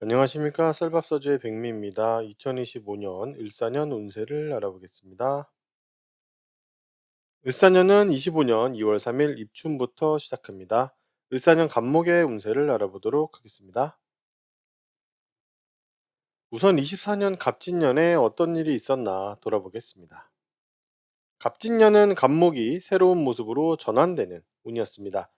안녕하십니까. 쌀밥서주의 백미입니다. 2025년 을사년 운세를 알아보겠습니다. 을사년은 25년 2월 3일 입춘부터 시작합니다. 을사년 갑목의 운세를 알아보도록 하겠습니다. 우선 24년 갑진년에 어떤 일이 있었나 돌아보겠습니다. 갑진년은 갑목이 새로운 모습으로 전환되는 운이었습니다.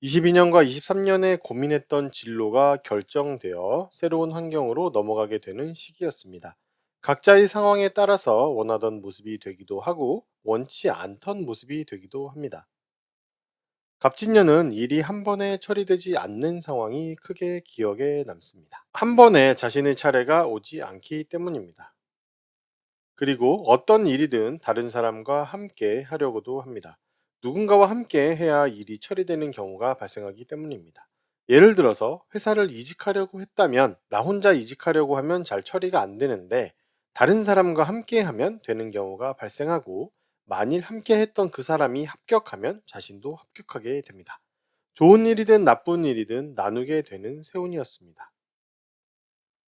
22년과 23년에 고민했던 진로가 결정되어 새로운 환경으로 넘어가게 되는 시기였습니다. 각자의 상황에 따라서 원하던 모습이 되기도 하고 원치 않던 모습이 되기도 합니다. 갑진년은 일이 한 번에 처리되지 않는 상황이 크게 기억에 남습니다. 한 번에 자신의 차례가 오지 않기 때문입니다. 그리고 어떤 일이든 다른 사람과 함께 하려고도 합니다. 누군가와 함께 해야 일이 처리되는 경우가 발생하기 때문입니다. 예를 들어서 회사를 이직하려고 했다면 나 혼자 이직하려고 하면 잘 처리가 안 되는데 다른 사람과 함께 하면 되는 경우가 발생하고 만일 함께 했던 그 사람이 합격하면 자신도 합격하게 됩니다. 좋은 일이든 나쁜 일이든 나누게 되는 세운이었습니다.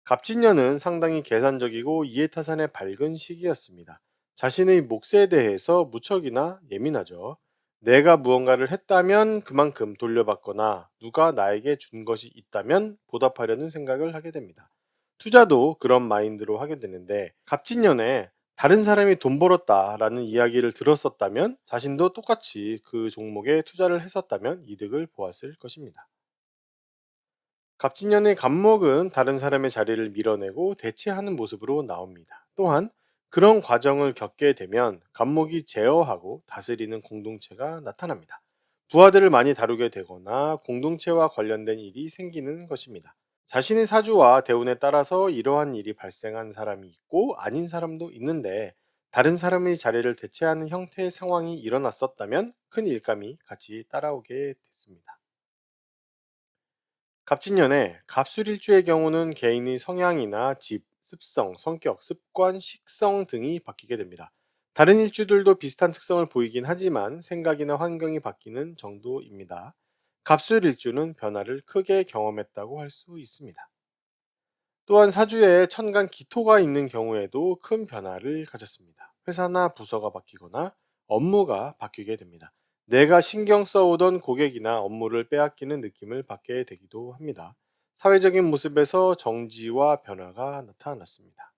갑진년은 상당히 계산적이고 이해타산의 밝은 시기였습니다. 자신의 몫에 대해서 무척이나 예민하죠. 내가 무언가를 했다면 그만큼 돌려받거나 누가 나에게 준 것이 있다면 보답하려는 생각을 하게 됩니다. 투자도 그런 마인드로 하게 되는데 갑진년에 다른 사람이 돈 벌었다라는 이야기를 들었었다면 자신도 똑같이 그 종목에 투자를 했었다면 이득을 보았을 것입니다. 갑진년의 갑목은 다른 사람의 자리를 밀어내고 대체하는 모습으로 나옵니다. 또한 그런 과정을 겪게 되면 갑목이 제어하고 다스리는 공동체가 나타납니다. 부하들을 많이 다루게 되거나 공동체와 관련된 일이 생기는 것입니다. 자신의 사주와 대운에 따라서 이러한 일이 발생한 사람이 있고 아닌 사람도 있는데 다른 사람의 자리를 대체하는 형태의 상황이 일어났었다면 큰 일감이 같이 따라오게 됐습니다. 갑진년에 갑술일주의 경우는 개인의 성향이나 집, 습성, 성격, 습관, 식성 등이 바뀌게 됩니다. 다른 일주들도 비슷한 특성을 보이긴 하지만 생각이나 환경이 바뀌는 정도입니다. 갑술일주는 변화를 크게 경험했다고 할 수 있습니다. 또한 사주에 천간 기토가 있는 경우에도 큰 변화를 가졌습니다. 회사나 부서가 바뀌거나 업무가 바뀌게 됩니다. 내가 신경 써오던 고객이나 업무를 빼앗기는 느낌을 받게 되기도 합니다. 사회적인 모습에서 정지와 변화가 나타났습니다.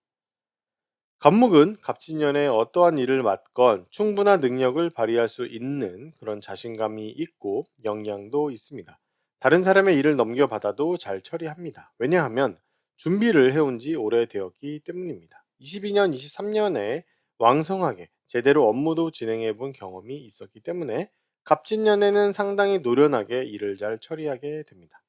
갑목은 갑진년에 어떠한 일을 맡건 충분한 능력을 발휘할 수 있는 그런 자신감이 있고 역량도 있습니다. 다른 사람의 일을 넘겨받아도 잘 처리합니다. 왜냐하면 준비를 해온 지 오래되었기 때문입니다. 22년, 23년에 왕성하게 제대로 업무도 진행해 본 경험이 있었기 때문에 갑진년에는 상당히 노련하게 일을 잘 처리하게 됩니다.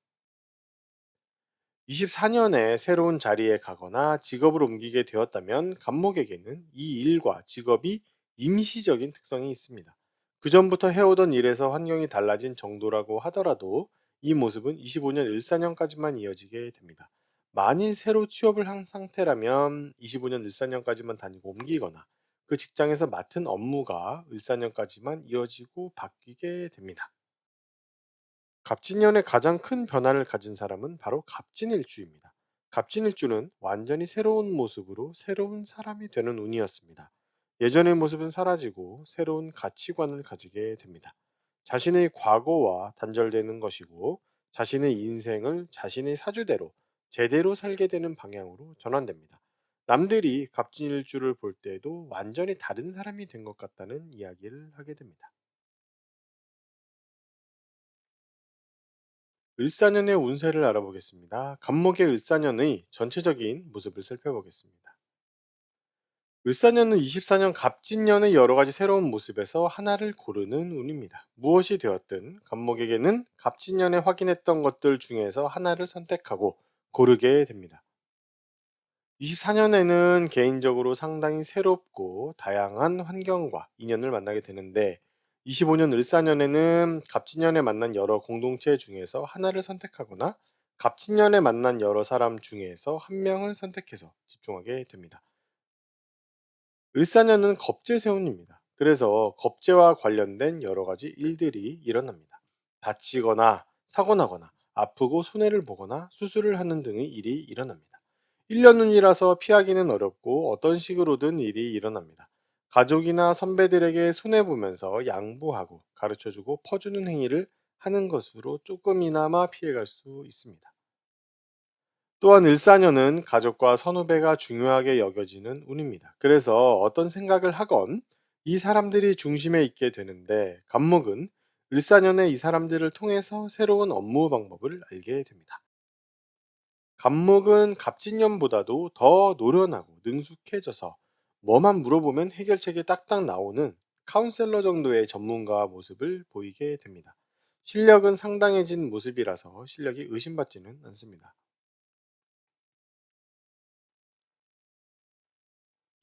24년에 새로운 자리에 가거나 직업을 옮기게 되었다면 갑목에게는 이 일과 직업이 임시적인 특성이 있습니다. 그 전부터 해오던 일에서 환경이 달라진 정도라고 하더라도 이 모습은 25년 일사년까지만 이어지게 됩니다. 만일 새로 취업을 한 상태라면 25년 일사년까지만 다니고 옮기거나 그 직장에서 맡은 업무가 일사년까지만 이어지고 바뀌게 됩니다. 갑진년의 가장 큰 변화를 가진 사람은 바로 갑진일주입니다. 갑진일주는 완전히 새로운 모습으로 새로운 사람이 되는 운이었습니다. 예전의 모습은 사라지고 새로운 가치관을 가지게 됩니다. 자신의 과거와 단절되는 것이고 자신의 인생을 자신의 사주대로 제대로 살게 되는 방향으로 전환됩니다. 남들이 갑진일주를 볼 때에도 완전히 다른 사람이 된 것 같다는 이야기를 하게 됩니다. 을사년의 운세를 알아보겠습니다. 갑목의 을사년의 전체적인 모습을 살펴보겠습니다. 을사년은 24년 갑진년의 여러 가지 새로운 모습에서 하나를 고르는 운입니다. 무엇이 되었든 갑목에게는 갑진년에 확인했던 것들 중에서 하나를 선택하고 고르게 됩니다. 24년에는 개인적으로 상당히 새롭고 다양한 환경과 인연을 만나게 되는데 25년 을사년에는 갑진년에 만난 여러 공동체 중에서 하나를 선택하거나 갑진년에 만난 여러 사람 중에서 한 명을 선택해서 집중하게 됩니다. 을사년은 겁재세운입니다. 그래서 겁재와 관련된 여러 가지 일들이 일어납니다. 다치거나 사고 나거나 아프고 손해를 보거나 수술을 하는 등의 일이 일어납니다. 일년운이라서 피하기는 어렵고 어떤 식으로든 일이 일어납니다. 가족이나 선배들에게 손해보면서 양보하고 가르쳐주고 퍼주는 행위를 하는 것으로 조금이나마 피해갈 수 있습니다. 또한 을사년은 가족과 선후배가 중요하게 여겨지는 운입니다. 그래서 어떤 생각을 하건 이 사람들이 중심에 있게 되는데, 간목은 을사년에 이 사람들을 통해서 새로운 업무 방법을 알게 됩니다. 간목은 갑진년보다도 더 노련하고 능숙해져서 뭐만 물어보면 해결책이 딱딱 나오는 카운셀러 정도의 전문가 모습을 보이게 됩니다. 실력은 상당해진 모습이라서 실력이 의심받지는 않습니다.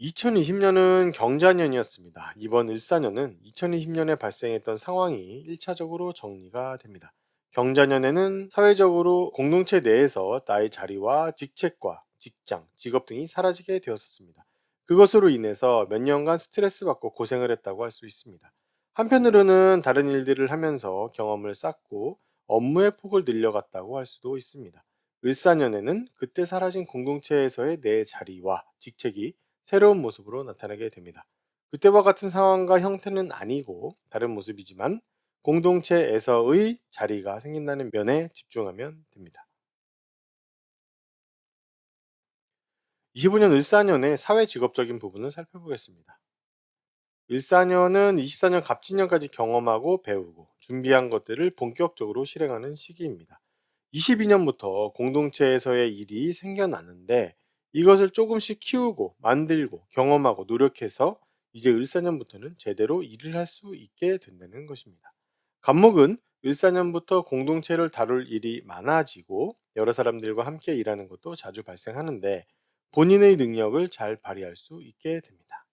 2020년은 경자년이었습니다. 이번 을사년은 2020년에 발생했던 상황이 1차적으로 정리가 됩니다. 경자년에는 사회적으로 공동체 내에서 나의 자리와 직책과 직장, 직업 등이 사라지게 되었었습니다. 그것으로 인해서 몇 년간 스트레스 받고 고생을 했다고 할 수 있습니다. 한편으로는 다른 일들을 하면서 경험을 쌓고 업무의 폭을 늘려갔다고 할 수도 있습니다. 을사년에는 그때 사라진 공동체에서의 내 자리와 직책이 새로운 모습으로 나타나게 됩니다. 그때와 같은 상황과 형태는 아니고 다른 모습이지만 공동체에서의 자리가 생긴다는 면에 집중하면 됩니다. 25년 을사년의 사회 직업적인 부분을 살펴보겠습니다. 을사년은 24년 갑진년까지 경험하고 배우고 준비한 것들을 본격적으로 실행하는 시기입니다. 22년부터 공동체에서의 일이 생겨나는데, 이것을 조금씩 키우고 만들고 경험하고 노력해서 이제 을사년부터는 제대로 일을 할 수 있게 된다는 것입니다. 간목은 을사년부터 공동체를 다룰 일이 많아지고 여러 사람들과 함께 일하는 것도 자주 발생하는데, 본인의 능력을 잘 발휘할 수 있게 됩니다.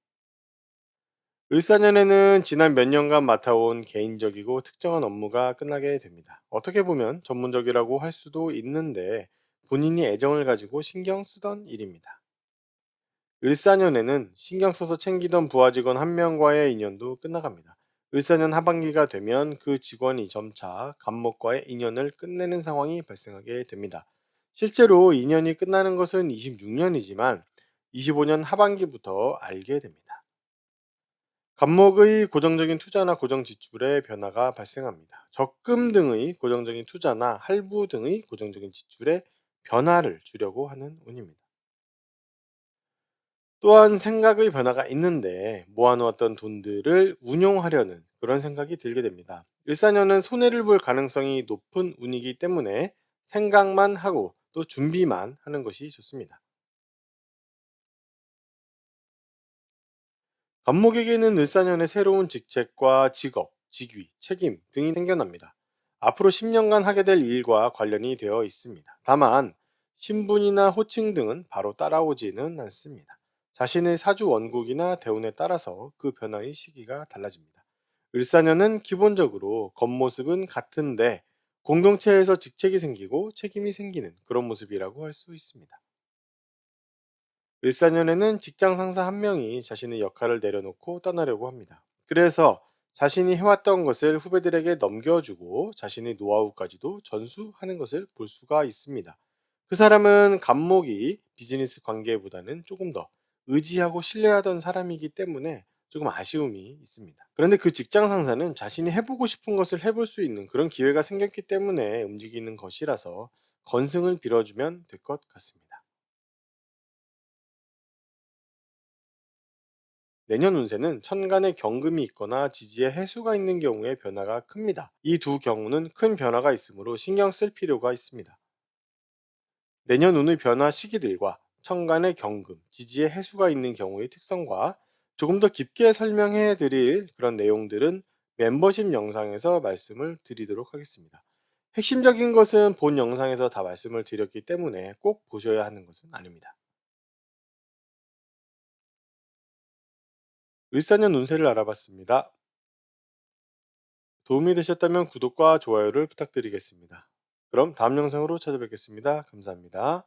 을사년에는 지난 몇 년간 맡아온 개인적이고 특정한 업무가 끝나게 됩니다. 어떻게 보면 전문적이라고 할 수도 있는데, 본인이 애정을 가지고 신경 쓰던 일입니다. 을사년에는 신경 써서 챙기던 부하 직원 한 명과의 인연도 끝나갑니다. 을사년 하반기가 되면 그 직원이 점차 간목과의 인연을 끝내는 상황이 발생하게 됩니다. 실제로 인연이 끝나는 것은 26년이지만 25년 하반기부터 알게 됩니다. 간목의 고정적인 투자나 고정 지출의 변화가 발생합니다. 적금 등의 고정적인 투자나 할부 등의 고정적인 지출의 변화를 주려고 하는 운입니다. 또한 생각의 변화가 있는데, 모아놓았던 돈들을 운용하려는 그런 생각이 들게 됩니다. 일사년은 손해를 볼 가능성이 높은 운이기 때문에 생각만 하고 또 준비만 하는 것이 좋습니다. 간목에게는 을사년에 새로운 직책과 직업, 직위, 책임 등이 생겨납니다. 앞으로 10년간 하게 될 일과 관련이 되어 있습니다. 다만 신분이나 호칭 등은 바로 따라오지는 않습니다. 자신의 사주 원국이나 대운에 따라서 그 변화의 시기가 달라집니다. 을사년은 기본적으로 겉모습은 같은데 공동체에서 직책이 생기고 책임이 생기는 그런 모습이라고 할 수 있습니다. 일사년에는 직장 상사 한 명이 자신의 역할을 내려놓고 떠나려고 합니다. 그래서 자신이 해왔던 것을 후배들에게 넘겨주고 자신의 노하우까지도 전수하는 것을 볼 수가 있습니다. 그 사람은 간목이 비즈니스 관계보다는 조금 더 의지하고 신뢰하던 사람이기 때문에 조금 아쉬움이 있습니다. 그런데 그 직장 상사는 자신이 해보고 싶은 것을 해볼 수 있는 그런 기회가 생겼기 때문에 움직이는 것이라서 건승을 빌어주면 될 것 같습니다. 내년 운세는 천간에 경금이 있거나 지지에 해수가 있는 경우에 변화가 큽니다. 이 두 경우는 큰 변화가 있으므로 신경 쓸 필요가 있습니다. 내년 운의 변화 시기들과 천간에 경금, 지지에 해수가 있는 경우의 특성과 조금 더 깊게 설명해 드릴 그런 내용들은 멤버십 영상에서 말씀을 드리도록 하겠습니다. 핵심적인 것은 본 영상에서 다 말씀을 드렸기 때문에 꼭 보셔야 하는 것은 아닙니다. 을사년 운세를 알아봤습니다. 도움이 되셨다면 구독과 좋아요를 부탁드리겠습니다. 그럼 다음 영상으로 찾아뵙겠습니다. 감사합니다.